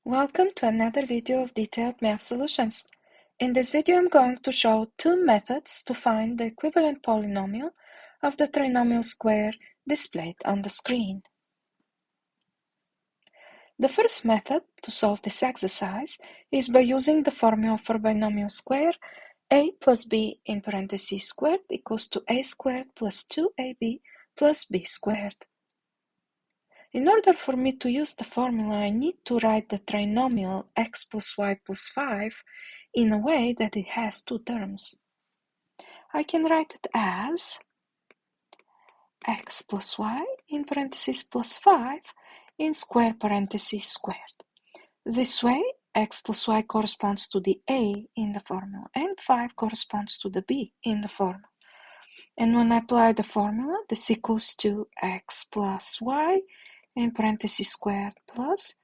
Welcome to another video of detailed math solutions. In this video, I'm going to show two methods to find the equivalent polynomial of the trinomial square displayed on the screen. The first method to solve this exercise is by using the formula for binomial square a plus b in parentheses squared equals to a squared plus 2ab plus b squared. In order for me to use the formula, I need to write the trinomial x plus y plus 5 in a way that it has two terms. I can write it as x plus y in parentheses plus 5 in square parentheses squared. This way, x plus y corresponds to the a in the formula and 5 corresponds to the b in the formula. And when I apply the formula, this equals to x plus y in parentheses squared plus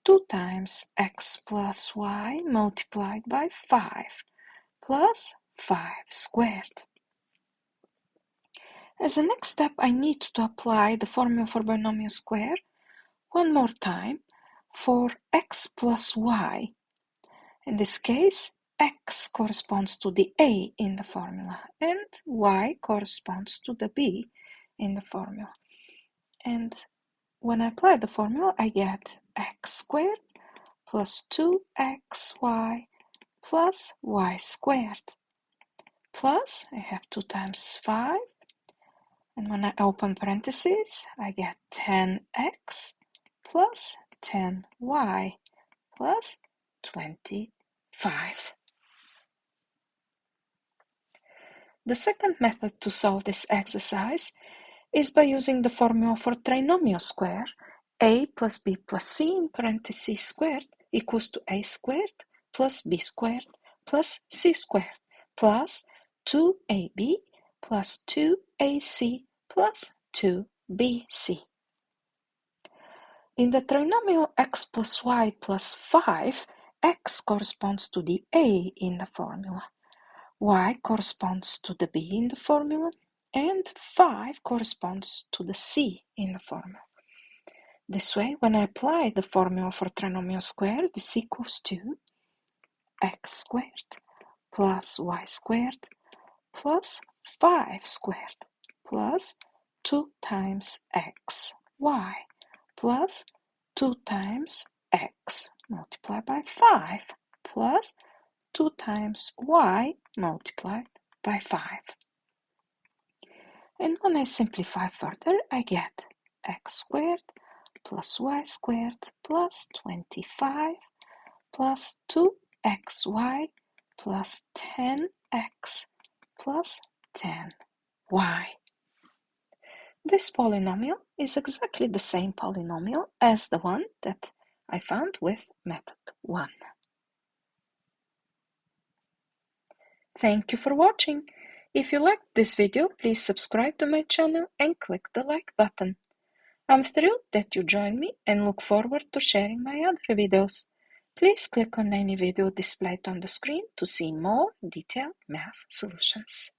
2 times x plus y multiplied by 5 plus 5 squared. As a next step, I need to apply the formula for binomial square one more time for x plus y. In this case, x corresponds to the a in the formula and y corresponds to the b in the formula. And when I apply the formula, I get x squared plus 2xy plus y squared. Plus, I have 2 times 5. And when I open parentheses, I get 10x plus 10y plus 25. The second method to solve this exercise is by using the formula for trinomial square a plus b plus c in parentheses squared equals to a squared plus b squared plus c squared plus 2ab plus 2ac plus 2bc. In the trinomial x plus y plus 5, x corresponds to the a in the formula, y corresponds to the b in the formula, and 5 corresponds to the c in the formula. This way, when I apply the formula for trinomial square, this equals to x squared plus y squared plus 5 squared plus 2 times x y plus 2 times x multiplied by 5 plus 2 times y multiplied by 5. And when I simplify further, I get x squared plus y squared plus 25 plus 2xy plus 10x plus 10y. This polynomial is exactly the same polynomial as the one that I found with method 1. Thank you for watching. If you liked this video, please subscribe to my channel and click the like button. I'm thrilled that you joined me and look forward to sharing my other videos. Please click on any video displayed on the screen to see more detailed math solutions.